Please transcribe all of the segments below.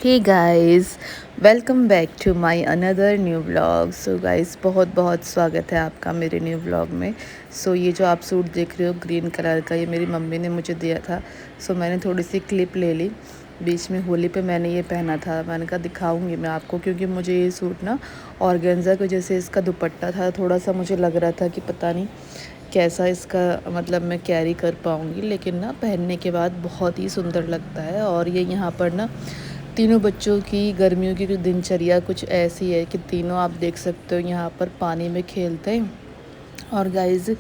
Hey guys, welcome back to my another new vlog. So guys, बहुत बहुत स्वागत है आपका मेरे न्यू व्लॉग में। ये जो आप सूट देख रहे हो ग्रीन कलर का, ये मेरी मम्मी ने मुझे दिया था। मैंने थोड़ी सी क्लिप ले ली। बीच में होली पे मैंने ये पहना था। मैंने कहा दिखाऊंगी मैं आपको, क्योंकि मुझे ये सूट ना ऑर्गेन्जा की वजह से इसका दुपट्टा था, थोड़ा सा मुझे लग रहा था कि पता नहीं कैसा इसका मतलब मैं कैरी कर पाऊँगी, लेकिन ना पहनने के बाद बहुत ही सुंदर लगता है। और ये यहाँ पर ना तीनों बच्चों की गर्मियों की दिनचर्या कुछ ऐसी है कि तीनों आप देख सकते हो यहाँ पर पानी में खेलते हैं। और गाइज़,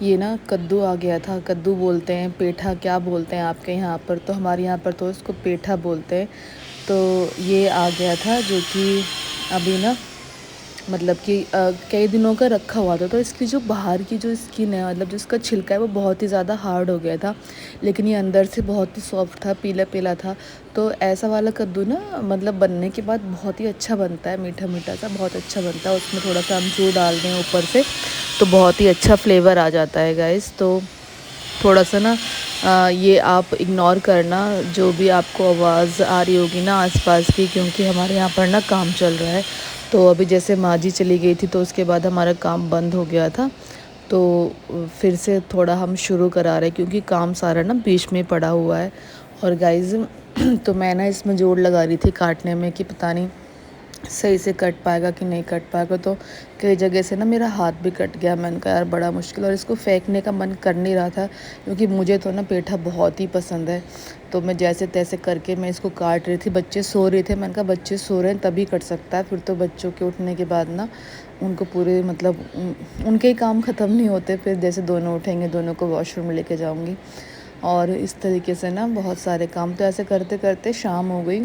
ये ना कद्दू आ गया था। कद्दू बोलते हैं, पेठा क्या बोलते हैं आपके यहाँ पर, तो हमारे यहाँ पर तो इसको पेठा बोलते हैं। तो ये आ गया था जो कि अभी ना मतलब कि कई दिनों का रखा हुआ था। तो इसकी जो बाहर की जो स्किन है, मतलब जो इसका छिलका है, वो बहुत ही ज़्यादा हार्ड हो गया था, लेकिन ये अंदर से बहुत ही सॉफ्ट था, पीला पीला था। तो ऐसा वाला कद्दू ना मतलब बनने के बाद बहुत ही अच्छा बनता है, मीठा मीठा सा बहुत अच्छा बनता है। उसमें थोड़ा सा अमचूर डाल दें ऊपर से तो बहुत ही अच्छा फ्लेवर आ जाता है गाइस। तो थोड़ा सा ना ये आप इग्नोर करना जो भी आपको आवाज़ आ रही होगी ना आसपास की, क्योंकि हमारे यहाँ पर ना काम चल रहा है। तो अभी जैसे माँ जी चली गई थी तो उसके बाद हमारा काम बंद हो गया था। तो फिर से थोड़ा हम शुरू करा रहे हैं, क्योंकि काम सारा ना बीच में पड़ा हुआ है। और गाइज़ तो मैं ना इसमें जोड़ लगा रही थी काटने में कि पता नहीं सही से कट पाएगा कि नहीं कट पाएगा। तो कई जगह से ना मेरा हाथ भी कट गया। मैंने कहा यार बड़ा मुश्किल, और इसको फेंकने का मन कर नहीं रहा था, क्योंकि मुझे तो ना पेठा बहुत ही पसंद है। तो मैं जैसे तैसे करके मैं इसको काट रही थी। बच्चे सो रहे थे, मैंने कहा बच्चे सो रहे हैं तभी कट सकता है, फिर तो बच्चों के उठने के बाद ना उनको पूरे मतलब उनके ही काम ख़त्म नहीं होते। फिर जैसे दोनों उठेंगे, दोनों को वॉशरूम लेके जाऊँगी, और इस तरीके से ना बहुत सारे काम। तो ऐसे करते करते शाम हो गई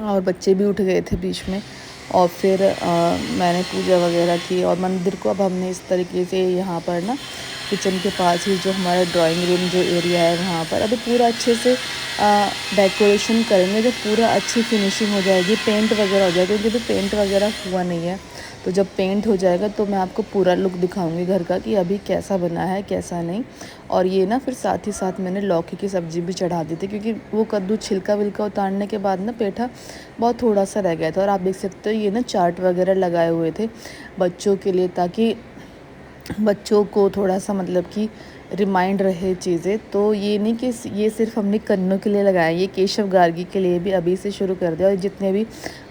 और बच्चे भी उठ गए थे बीच में। और फिर मैंने पूजा वगैरह की, और मंदिर को अब हमने इस तरीके से यहाँ पर ना किचन के पास ही जो हमारा ड्राइंग रूम जो एरिया है वहाँ पर अभी पूरा अच्छे से डेकोरेशन करेंगे। जब पूरा अच्छी फिनिशिंग हो जाएगी, पेंट वगैरह हो जाएगा, क्योंकि अभी पेंट वगैरह हुआ नहीं है। तो जब पेंट हो जाएगा तो मैं आपको पूरा लुक दिखाऊंगी घर का कि अभी कैसा बना है कैसा नहीं। और ये ना फिर साथ ही साथ मैंने लौकी की सब्ज़ी भी चढ़ा दी थी, क्योंकि वो कद्दू छिलका विलका उतारने के बाद ना पेठा बहुत थोड़ा सा रह गया था। और आप देख सकते हो ये ना चार्ट वगैरह लगाए हुए थे बच्चों के लिए, ताकि बच्चों को थोड़ा सा मतलब कि रिमाइंड रहे चीज़ें। तो ये नहीं कि ये सिर्फ हमने कन्नों के लिए लगाया, ये केशव गार्गी के लिए भी अभी से शुरू कर दिया। और जितने भी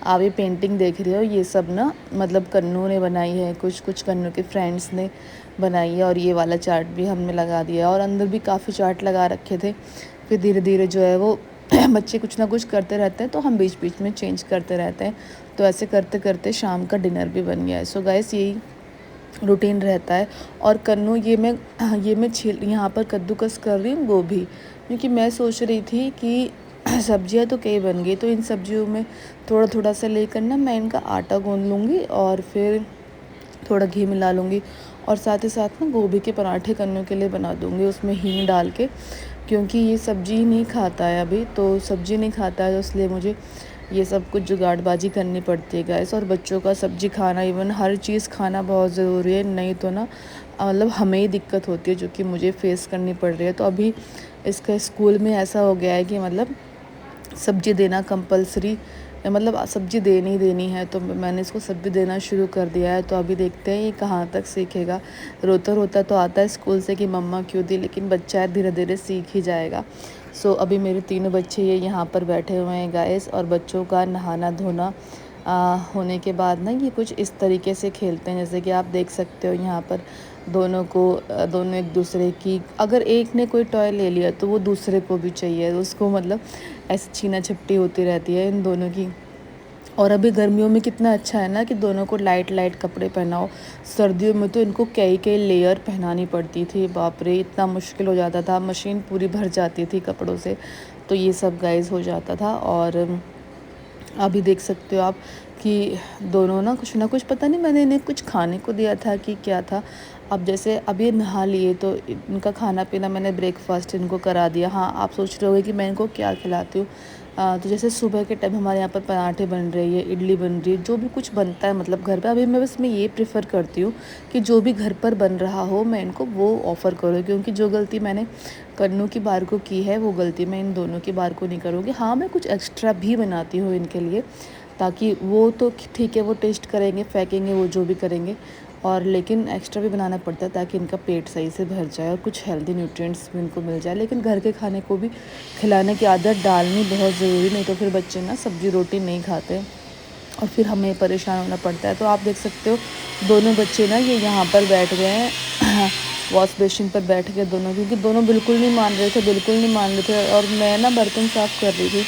आप ये पेंटिंग देख रहे हो ये सब ना मतलब कन्नों ने बनाई है, कुछ कुछ कन्नों के फ्रेंड्स ने बनाई है। और ये वाला चार्ट भी हमने लगा दिया, और अंदर भी काफ़ी चार्ट लगा रखे थे। फिर धीरे धीरे जो है वो बच्चे कुछ ना कुछ करते रहते हैं, तो हम बीच बीच में चेंज करते रहते हैं। तो ऐसे करते करते शाम का डिनर भी बन गया है। सो गाइस, यही रूटीन रहता है। और कन्नू ये मैं छील यहाँ पर कद्दूकस कर रही हूँ गोभी, क्योंकि मैं सोच रही थी कि सब्जियाँ तो कई बन गई, तो इन सब्जियों में थोड़ा थोड़ा सा लेकर ना मैं इनका आटा गूँध लूँगी, और फिर थोड़ा घी मिला लूँगी, और साथ ही साथ ना गोभी के पराठे कन्नू के लिए बना दूँगी उसमें हींग डाल के, क्योंकि ये सब्ज़ी नहीं खाता है अभी। तो सब्ज़ी नहीं खाता है, तो इसलिए मुझे ये सब कुछ जुगाड़बाजी करनी पड़ती है गाइस। और बच्चों का सब्ज़ी खाना, इवन हर चीज़ खाना बहुत ज़रूरी है, नहीं तो ना मतलब हमें ही दिक्कत होती है, जो कि मुझे फेस करनी पड़ रही है। तो अभी इसका स्कूल में ऐसा हो गया है कि मतलब सब्ज़ी देना कंपलसरी, मतलब सब्ज़ी देनी ही देनी है। तो मैंने इसको सब्ज़ी देना शुरू कर दिया है। तो अभी देखते हैं ये कहाँ तक सीखेगा। रोता रोता तो आता है स्कूल से कि मम्मा क्यों दी, लेकिन बच्चा है, धीरे धीरे सीख ही जाएगा। अभी मेरे तीनों बच्चे ये यहाँ पर बैठे हुए हैं गाइस, और बच्चों का नहाना धोना होने के बाद ना ये कुछ इस तरीके से खेलते हैं, जैसे कि आप देख सकते हो यहाँ पर दोनों एक दूसरे की, अगर एक ने कोई टॉय ले लिया तो वो दूसरे को भी चाहिए उसको, मतलब ऐसे छीना झपटी होती रहती है इन दोनों की। और अभी गर्मियों में कितना अच्छा है ना कि दोनों को लाइट लाइट कपड़े पहनाओ। सर्दियों में तो इनको कई कई लेयर पहनानी पड़ती थी, बाप रे इतना मुश्किल हो जाता था, मशीन पूरी भर जाती थी कपड़ों से। तो ये सब गाइस हो जाता था। और अभी देख सकते हो आप कि दोनों ना कुछ पता नहीं मैंने इन्हें कुछ खाने को दिया था कि क्या था। अब जैसे अब ये नहा लिए तो इनका खाना पीना मैंने ब्रेकफास्ट इनको करा दिया। हाँ, आप सोच रहे होगे कि मैं इनको क्या खिलाती हूँ। तो जैसे सुबह के टाइम हमारे यहाँ पर पराठे बन रहे हैं, इडली बन रही है, जो भी कुछ बनता है मतलब घर पे, अभी मैं ये प्रेफर करती हूँ कि जो भी घर पर बन रहा हो मैं इनको वो ऑफ़र करूँ, क्योंकि जो गलती मैंने कन्नू की बार को की है वो गलती मैं इन दोनों की बार को नहीं करूँगी। हाँ, मैं कुछ एक्स्ट्रा भी बनाती हूँ इनके लिए, ताकि वो तो ठीक है, वो टेस्ट करेंगे, फेंकेंगे, वो जो भी करेंगे, और लेकिन एक्स्ट्रा भी बनाना पड़ता है ताकि इनका पेट सही से भर जाए और कुछ हेल्दी न्यूट्रिएंट्स भी इनको मिल जाए। लेकिन घर के खाने को भी खिलाने की आदत डालनी बहुत ज़रूरी, नहीं तो फिर बच्चे ना सब्ज़ी रोटी नहीं खाते और फिर हमें परेशान होना पड़ता है। तो आप देख सकते हो दोनों बच्चे ना ये यहाँ पर बैठ गए हैं वॉश बेसिन पर बैठ गए दोनों, क्योंकि दोनों बिल्कुल नहीं मान रहे थे, बिल्कुल नहीं मान रहे थे। और मैं ना बर्तन साफ़ कर रही थी,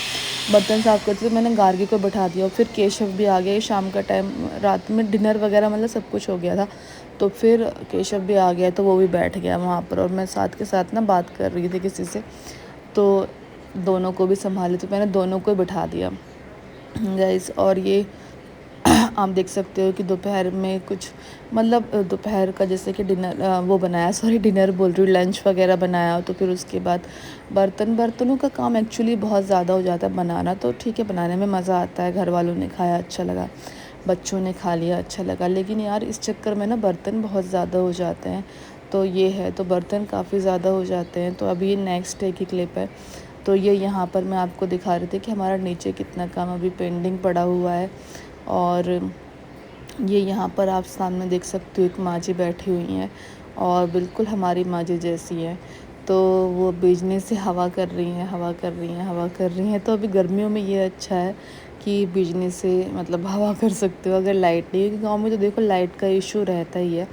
बर्तन साफ़ करते थे, मैंने गार्गी को बैठा दिया और फिर केशव भी आ गया। शाम का टाइम, रात में डिनर वगैरह मतलब सब कुछ हो गया था, तो फिर केशव भी आ गया, तो वो भी बैठ गया वहाँ पर, और मैं साथ के साथ ना बात कर रही थी किसी से, तो दोनों को भी संभाले, तो मैंने दोनों को बिठा दिया गाइस। और ये आप देख सकते हो कि दोपहर में कुछ मतलब दोपहर का जैसे कि डिनर वो बनाया, सॉरी डिनर बोल रही हूँ, लंच वगैरह बनाया। तो फिर उसके बाद बर्तनों का काम एक्चुअली बहुत ज़्यादा हो जाता है, बनाना तो ठीक है, बनाने में मज़ा आता है, घर वालों ने खाया अच्छा लगा, बच्चों ने खा लिया अच्छा लगा, लेकिन यार इस चक्कर में ना बर्तन बहुत ज़्यादा हो जाते हैं। तो ये है, तो बर्तन काफ़ी ज़्यादा हो जाते हैं। तो अभी ये नेक्स्ट डे की क्लिप है। तो ये यहाँ पर मैं आपको दिखा रही थी कि हमारा नीचे कितना काम अभी पेंडिंग पड़ा हुआ है। और ये यहाँ पर आप सामने देख सकते हो एक माँ जी बैठी हुई हैं, और बिल्कुल हमारी माँ जी जैसी हैं। तो वो बिजली से हवा कर रही हैं, हवा कर रही हैं, हवा कर रही हैं। तो अभी गर्मियों में ये अच्छा है कि बिजली से मतलब हवा कर सकते हो अगर लाइट नहीं है, क्योंकि गाँव में तो देखो लाइट का इशू रहता ही है।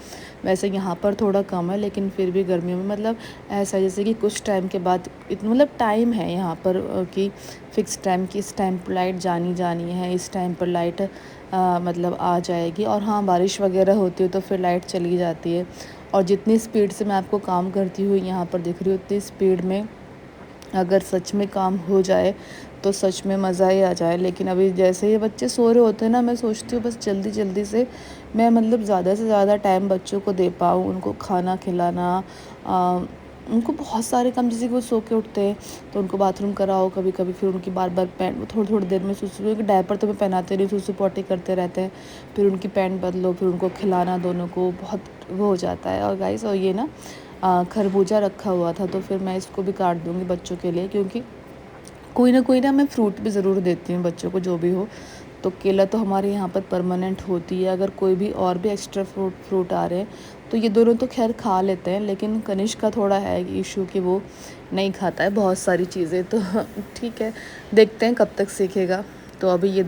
वैसे यहाँ पर थोड़ा कम है, लेकिन फिर भी गर्मियों में मतलब ऐसा जैसे कि कुछ टाइम के बाद इतना मतलब टाइम है यहाँ पर कि फ़िक्स टाइम कि इस टाइम पर लाइट जानी जानी है, इस टाइम पर लाइट मतलब आ जाएगी। और हाँ, बारिश वगैरह होती है तो फिर लाइट चली जाती है। और जितनी स्पीड से मैं आपको काम करती हुई यहाँ पर दिख रही हूँ, उतनी स्पीड में अगर सच में काम हो जाए तो सच में मज़ा ही आ जाए। लेकिन अभी जैसे ये बच्चे सो रहे होते हैं ना, मैं सोचती हूँ बस जल्दी जल्दी से मैं मतलब ज़्यादा से ज़्यादा टाइम बच्चों को दे पाऊँ, उनको खाना खिलाना, उनको बहुत सारे काम, जैसे कि वो सो के उठते हैं तो उनको बाथरूम कराओ, कभी कभी फिर उनकी बार बार पैंट, वो थोड़ी थोड़ी देर में सुसु, क्योंकि डायपर तो मैं पहनाते नहीं, सुसु पोटी करते रहते हैं, फिर उनकी पैंट बदलो, फिर उनको खिलाना, दोनों को बहुत वो हो जाता है। और गाइस, और ये ना खरबूजा रखा हुआ था, तो फिर मैं इसको भी काट दूँगी बच्चों के लिए, क्योंकि कोई ना मैं फ्रूट भी ज़रूर देती हूँ बच्चों को जो भी हो। तो केला तो हमारे यहाँ पर परमानेंट होती है, अगर कोई भी और भी एक्स्ट्रा फ्रूट आ रहे हैं तो ये दोनों तो खैर खा लेते हैं, लेकिन कनिष्क का थोड़ा है इशू कि वो नहीं खाता है बहुत सारी चीज़ें। तो ठीक है, देखते हैं कब तक सीखेगा। तो अभी भी ये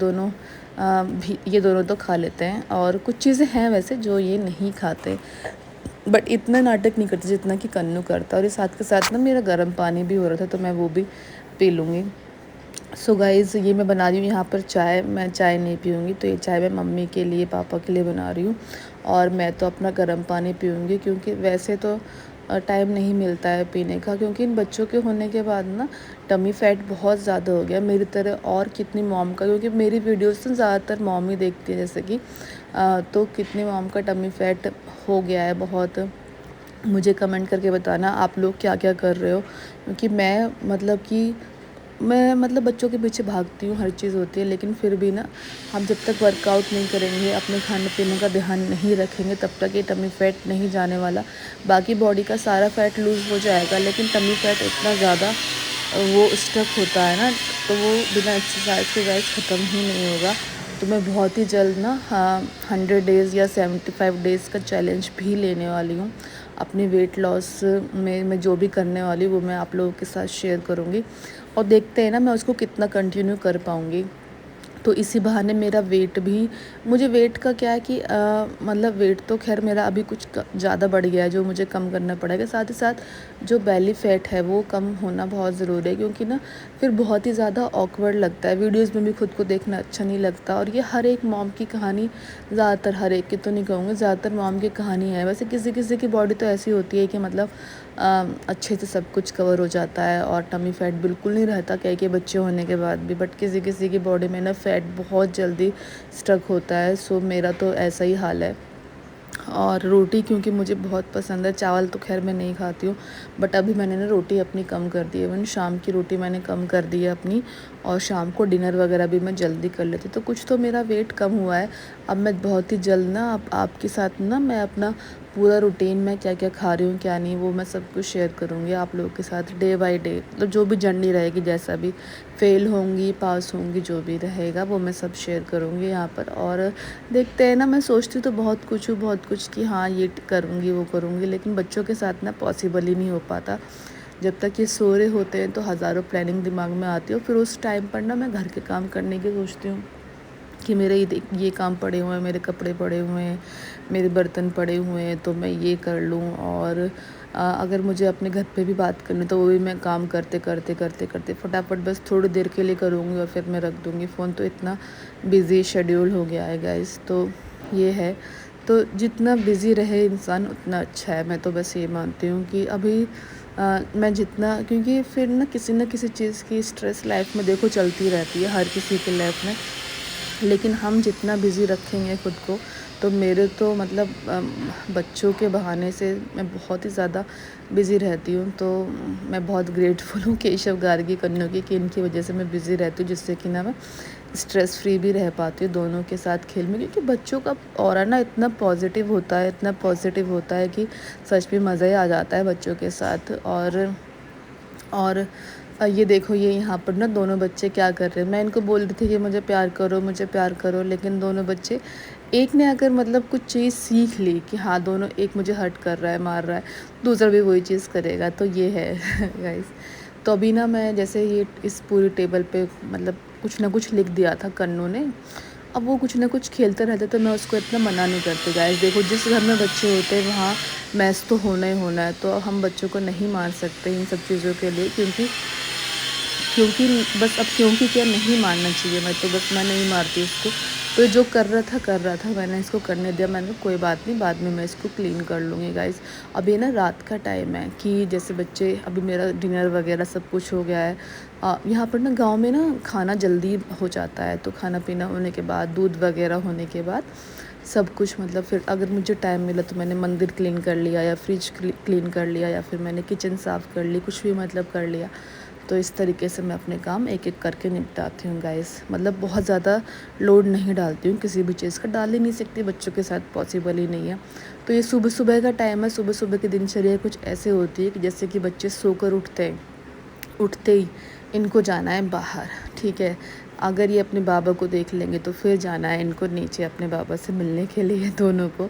दोनों तो खा लेते हैं, और कुछ चीज़ें हैं वैसे जो ये नहीं खाते, बट इतना नाटक नहीं करते जितना कि कन्नू करता है। और इस साथ के साथ ना मेरा गर्म पानी भी हो रहा था, तो मैं वो भी पी लूँगी। सो गाइज़, ये मैं बना रही हूँ यहाँ पर चाय, मैं चाय नहीं पीऊँगी, तो ये चाय मैं मम्मी के लिए, पापा के लिए बना रही हूँ, और मैं तो अपना गर्म पानी पीऊँगी, क्योंकि वैसे तो टाइम नहीं मिलता है पीने का, क्योंकि इन बच्चों के होने के बाद ना टमी फैट बहुत ज़्यादा हो गया मेरी तरह, और कितनी मॉम का, क्योंकि मेरी वीडियोस तो ज़्यादातर मॉम ही देखती है, जैसे कि तो कितनी मॉम का टमी फैट हो गया है बहुत। मुझे कमेंट करके बताना आप लोग क्या क्या कर रहे हो, क्योंकि मैं मतलब बच्चों के पीछे भागती हूँ, हर चीज़ होती है, लेकिन फिर भी ना हम जब तक वर्कआउट नहीं करेंगे, अपने खाने पीने का ध्यान नहीं रखेंगे, तब तक ये टमी फैट नहीं जाने वाला। बाकी बॉडी का सारा फैट लूज़ हो जाएगा, लेकिन टमी फैट इतना ज़्यादा वो स्टक होता है ना, तो वो बिना एक्सरसाइज के गाइस ख़त्म ही नहीं होगा। तो मैं बहुत ही जल्द ना 100 डेज़ या 75 डेज़ का चैलेंज भी लेने वाली हूँ। अपनी वेट लॉस में मैं जो भी करने वाली हूँ वो मैं आप लोगों के साथ शेयर करूँगी, और देखते हैं ना मैं उसको कितना कंटिन्यू कर पाऊँगी। तो इसी बहाने मेरा वेट भी, मुझे वेट का क्या है कि मतलब वेट तो खैर मेरा अभी कुछ ज़्यादा बढ़ गया है जो मुझे कम करना पड़ेगा। साथ ही साथ जो बेली फैट है वो कम होना बहुत ज़रूरी है, क्योंकि ना फिर बहुत ही ज़्यादा ऑकवर्ड लगता है, वीडियोस में भी खुद को देखना अच्छा नहीं लगता। और ये हर एक मॉम की कहानी, ज़्यादातर, हर एक की तो नहीं कहूँगी, ज़्यादातर मॉम की कहानी है। वैसे किसी किसी की बॉडी तो ऐसी होती है कि मतलब अच्छे से सब कुछ कवर हो जाता है और टमी फैट बिल्कुल नहीं रहता कई के बच्चे होने के बाद भी, बट किसी किसी की बॉडी में ना फैट बहुत जल्दी स्टक होता है। सो मेरा तो ऐसा ही हाल है। और रोटी क्योंकि मुझे बहुत पसंद है, चावल तो खैर मैं नहीं खाती हूँ, बट अभी मैंने ना रोटी अपनी कम कर दी है। इवन शाम की रोटी मैंने कम कर दी है अपनी, और शाम को डिनर वगैरह भी मैं जल्दी कर लेती हूँ, तो कुछ तो मेरा वेट कम हुआ है। अब मैं बहुत ही जल्द ना आपके साथ ना मैं अपना पूरा रूटीन में क्या क्या खा रही हूँ क्या नहीं, वो मैं सब कुछ शेयर करूँगी आप लोगों के साथ डे बाय डे। मतलब जो भी जर्नी रहेगी, जैसा भी फेल होंगी पास होंगी जो भी रहेगा वो मैं सब शेयर करूँगी यहाँ पर। और देखते हैं ना, मैं सोचती तो बहुत कुछ कि हाँ ये करूँगी वो करूँगी, लेकिन बच्चों के साथ ना पॉसिबल ही नहीं हो पाता। जब तक ये सो रहे होते हैं तो हज़ारों प्लानिंग दिमाग में आती है, और फिर उस टाइम पर ना मैं घर के काम करने की सोचती हूँ कि मेरे ये काम पड़े हुए हैं, मेरे कपड़े पड़े हुए हैं, मेरे बर्तन पड़े हुए हैं, तो मैं ये कर लूँ। और अगर मुझे अपने घर पे भी बात करनी तो वो भी मैं काम करते फटाफट बस थोड़ी देर के लिए करूँगी और फिर मैं रख दूँगी फ़ोन। तो इतना बिज़ी शेड्यूल हो गया है गाइस, तो ये है। तो जितना बिज़ी रहे इंसान उतना अच्छा है, मैं तो बस ये मानती हूँ कि अभी मैं जितना, क्योंकि फिर ना किसी चीज़ की स्ट्रेस लाइफ में देखो चलती रहती है हर किसी के लाइफ में, लेकिन हम जितना बिज़ी रखेंगे खुद को, तो मेरे तो मतलब बच्चों के बहाने से मैं बहुत ही ज़्यादा बिज़ी रहती हूँ। तो मैं बहुत ग्रेटफुल हूँ केशव गार्गी कन्नू की कि इनकी वजह से मैं बिज़ी रहती हूँ, जिससे कि ना मैं स्ट्रेस फ्री भी रह पाती हूँ दोनों के साथ खेल में। क्योंकि बच्चों का ऑरा ना इतना पॉजिटिव होता है, इतना पॉजिटिव होता है कि सच में मज़ा ही आ जाता है बच्चों के साथ। और ये देखो ये यहाँ पर ना दोनों बच्चे क्या कर रहे हैं। मैं इनको बोल रही थी कि मुझे प्यार करो, लेकिन दोनों बच्चे, एक ने अगर मतलब कुछ चीज़ सीख ली कि हाँ दोनों, एक मुझे हर्ट कर रहा है मार रहा है, दूसरा भी वही चीज़ करेगा, तो ये है गाइस। तो अभी ना मैं जैसे ये इस पूरी टेबल पे मतलब कुछ ना कुछ लिख दिया था कन्नू ने, अब वो कुछ ना कुछ खेलते रहते, तो मैं उसको इतना मना नहीं करती गाइस। देखो जिस घर में बच्चे होते हैं वहाँ मैथ्स तो होना ही होना है, तो हम बच्चों को नहीं मार सकते इन सब चीज़ों के लिए, क्योंकि क्योंकि बस अब क्योंकि क्या नहीं मारना चाहिए, मैं तो बस मैं नहीं मारती इसको। तो जो कर रहा था मैंने इसको करने दिया, मैंने कहा कोई बात नहीं, बाद में मैं इसको क्लीन कर लूँगी गाइस। अब ये ना रात का टाइम है कि जैसे बच्चे, अभी मेरा डिनर वगैरह सब कुछ हो गया है। यहाँ पर ना गांव में ना खाना जल्दी हो जाता है, तो खाना पीना होने के बाद, दूध वगैरह होने के बाद सब कुछ, मतलब फिर अगर मुझे टाइम मिला तो मैंने मंदिर क्लीन कर लिया, या फ्रिज क्लीन कर लिया, या फिर मैंने किचन साफ़ कर ली, कुछ भी मतलब कर लिया। तो इस तरीके से मैं अपने काम एक एक करके निपटाती हूँ गाइस। मतलब बहुत ज़्यादा लोड नहीं डालती हूँ किसी भी चीज़ का, डाल ही नहीं सकती, बच्चों के साथ पॉसिबल ही नहीं है। तो ये सुबह सुबह का टाइम है, सुबह सुबह की दिनचर्या कुछ ऐसे होती है कि जैसे कि बच्चे सोकर उठते ही इनको जाना है बाहर, ठीक है। अगर ये अपने बाबा को देख लेंगे तो फिर जाना है इनको नीचे अपने बाबा से मिलने के लिए दोनों को।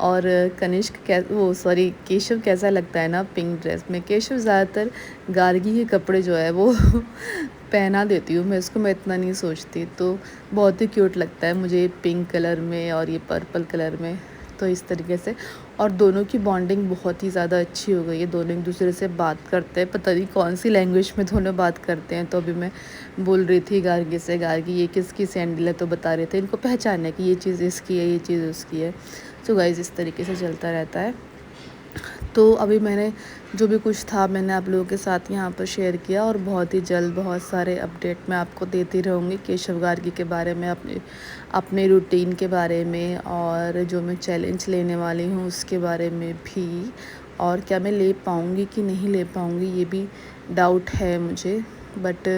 और कनिष्क केशव कैसा लगता है ना पिंक ड्रेस में। केशव ज़्यादातर गार्गी के कपड़े जो है वो पहना देती हूँ मैं इसको, मैं इतना नहीं सोचती, तो बहुत ही क्यूट लगता है मुझे पिंक कलर में और ये पर्पल कलर में। तो इस तरीके से, और दोनों की बॉन्डिंग बहुत ही ज़्यादा अच्छी हो गई है, दोनों एक दूसरे से बात करते हैं, पता नहीं कौन सी लैंग्वेज में दोनों बात करते हैं। तो अभी मैं बोल रही थी गार्गी से, गार्गी ये किसकी सैंडल है, तो बता रहे थे इनको पहचान है कि ये चीज़ इसकी है, ये चीज़ उसकी है। सो गाइस इस तरीके से चलता रहता है। तो अभी मैंने जो भी कुछ था मैंने आप लोगों के साथ यहाँ पर शेयर किया, और बहुत ही जल्द बहुत सारे अपडेट मैं आपको देती रहूँगी केशव गार्गी के बारे में, अपने रूटीन के बारे में, और जो मैं चैलेंज लेने वाली हूँ उसके बारे में भी। और क्या मैं ले पाऊँगी कि नहीं ले पाऊँगी ये भी डाउट है मुझे, बट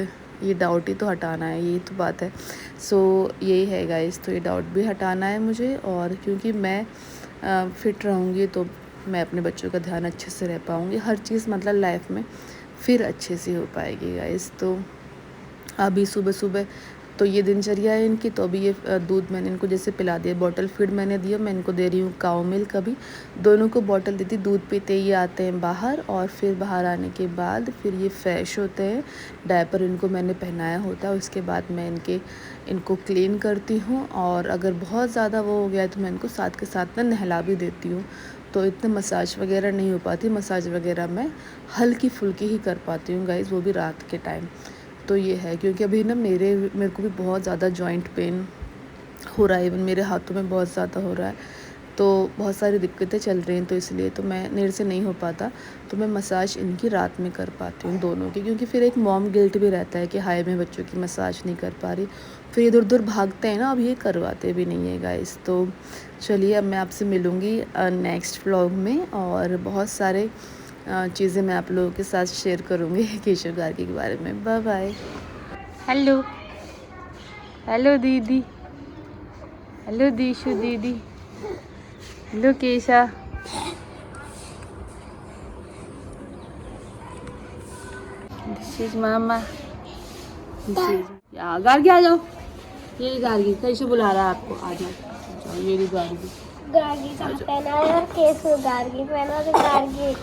ये डाउट ही तो हटाना है, यही तो बात है। सो यही है गाइस, तो ये डाउट भी हटाना है मुझे, और क्योंकि मैं फिट रहूँगी तो मैं अपने बच्चों का ध्यान अच्छे से रह पाऊँगी, हर चीज़ मतलब लाइफ में फिर अच्छे से हो पाएगी गाइस। तो अभी सुबह सुबह तो ये दिनचर्या है इनकी। तो अभी ये दूध मैंने इनको जैसे पिला दिया, बॉटल फीड मैंने दिया, मैं इनको दे रही हूँ काऊ मिल्क। अभी दोनों को बॉटल देती, दूध पीते ही आते हैं बाहर, और फिर बाहर आने के बाद फिर ये फ्रेश होते हैं, डायपर इनको मैंने पहनाया होता है, उसके बाद मैं इनको क्लीन करती हूँ। और अगर बहुत ज़्यादा वो हो गया है तो मैं इनको साथ के साथ ना नहला भी देती हूँ। तो इतना मसाज वगैरह नहीं हो पाती, मसाज वगैरह मैं हल्की फुल्की ही कर पाती हूँ गाइज़, वो भी रात के टाइम। तो ये है, क्योंकि अभी ना मेरे को भी बहुत ज़्यादा जॉइंट पेन हो रहा है, इवन मेरे हाथों में बहुत ज़्यादा हो रहा है। तो बहुत सारी दिक्कतें चल रही हैं, तो इसलिए तो मैं मेरे से नहीं हो पाता। तो मैं मसाज इनकी रात में कर पाती हूँ दोनों की, क्योंकि फिर एक मॉम गिल्ट भी रहता है कि हाय मैं बच्चों की मसाज नहीं कर पा रही, फिर इधर उधर भागते हैं ना, अब ये करवाते भी नहीं है गाइस। तो चलिए अब मैं आपसे मिलूँगी नेक्स्ट व्लॉग में, और बहुत सारे चीज़ें मैं आप लोगों के साथ शेयर करूँगी केशव गार्गी के बारे में। Bye bye. हेलो हेलो दीदी, हेलो दीशु दीदी, हेलो केशा। दिस इज मामा, दिस इज गार्गी, आ जाओ। ये गार्गी कैसे बुला रहा है आपको, आ जाओ। ये गार्गी, गार्गी का पहना है, केस में गार्गी पहना, तो गार्गी